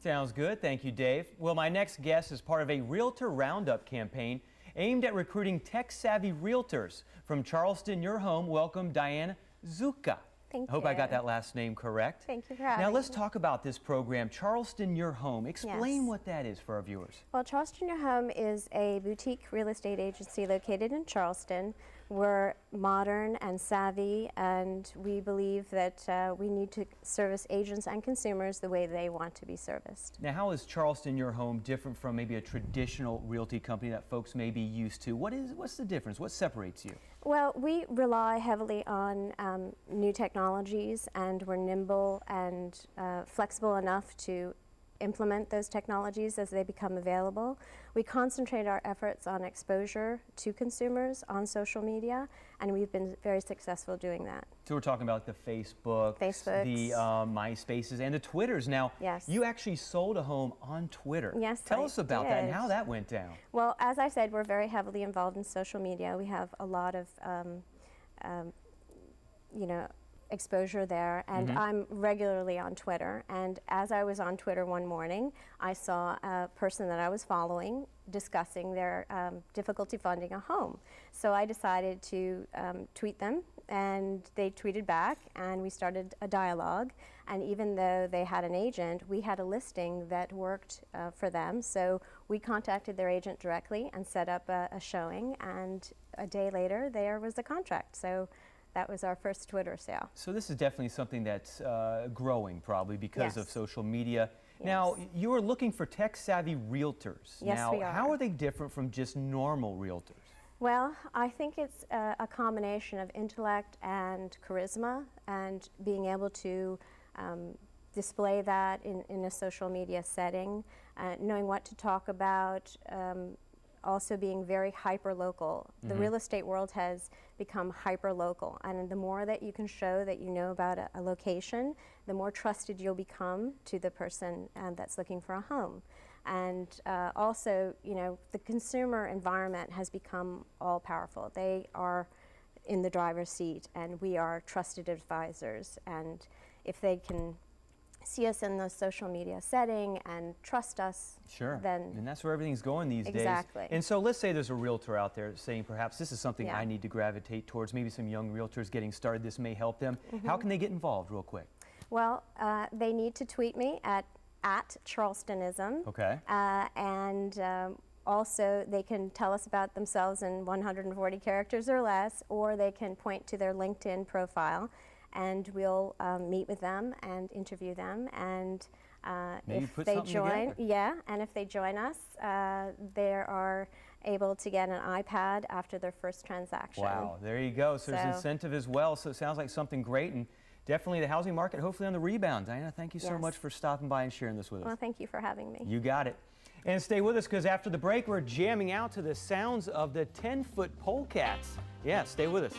Sounds good. Thank you, Dave. Well, my next guest is part of a Realtor Roundup campaign aimed at recruiting tech-savvy realtors. From Charleston, your home, welcome Diane Zuka. Thank you. I hope I got that last name correct. Thank you for having me. Now let's talk about this program, Charleston Your Home. Explain what that is for our viewers. Well, Charleston Your Home is a boutique real estate agency located in Charleston. We're modern and savvy, and we believe that we need to service agents and consumers the way they want to be serviced. Now, how is Charleston Your Home different from maybe a traditional realty company that folks may be used to? What's the difference? What separates you? Well, we rely heavily on new technologies, and we're nimble and flexible enough to implement those technologies as they become available. We concentrate our efforts on exposure to consumers on social media, and we've been very successful doing that. So we're talking about the Facebooks, the MySpaces, and the Twitters. Now, you actually sold a home on Twitter. Yes, Tell us about that and how that went down. Well, as I said, we're very heavily involved in social media. We have a lot of, exposure there, and I'm regularly on Twitter. And as I was on Twitter one morning, I saw a person that I was following discussing their difficulty funding a home. So I decided to tweet them, and they tweeted back, and we started a dialogue. And even though they had an agent, we had a listing that worked for them. So we contacted their agent directly and set up a showing, and a day later there was a contract. So that was our first Twitter sale. So this is definitely something that's growing probably because of social media. Now, you are looking for tech-savvy realtors. Yes, now, we are. how are they different from just normal realtors? Well, I think it's a combination of intellect and charisma, and being able to display that in a social media setting, knowing what to talk about, also being very hyper-local. The real estate world has become hyper-local, and the more that you can show that you know about a location, the more trusted you'll become to the person that's looking for a home. And also, the consumer environment has become all-powerful. They are in the driver's seat, and we are trusted advisors. And if they can see us in the social media setting and trust us, then and that's where everything's going these days. Exactly. And so let's say there's a realtor out there saying perhaps this is something I need to gravitate towards, maybe some young realtors getting started, this may help them. How can they get involved real quick? Well, they need to tweet me at Charlestonism. And also they can tell us about themselves in 140 characters or less, or they can point to their LinkedIn profile, and we'll meet with them and interview them, and if they join, and if they join us, they are able to get an iPad after their first transaction. Wow, there you go. So there's incentive as well. So it sounds like something great, and definitely the housing market hopefully on the rebound. Diana, thank you so much for stopping by and sharing this with us. Well, thank you for having me. You got it. And stay with us, because after the break we're jamming out to the sounds of the 10-foot polecats. Yeah, stay with us.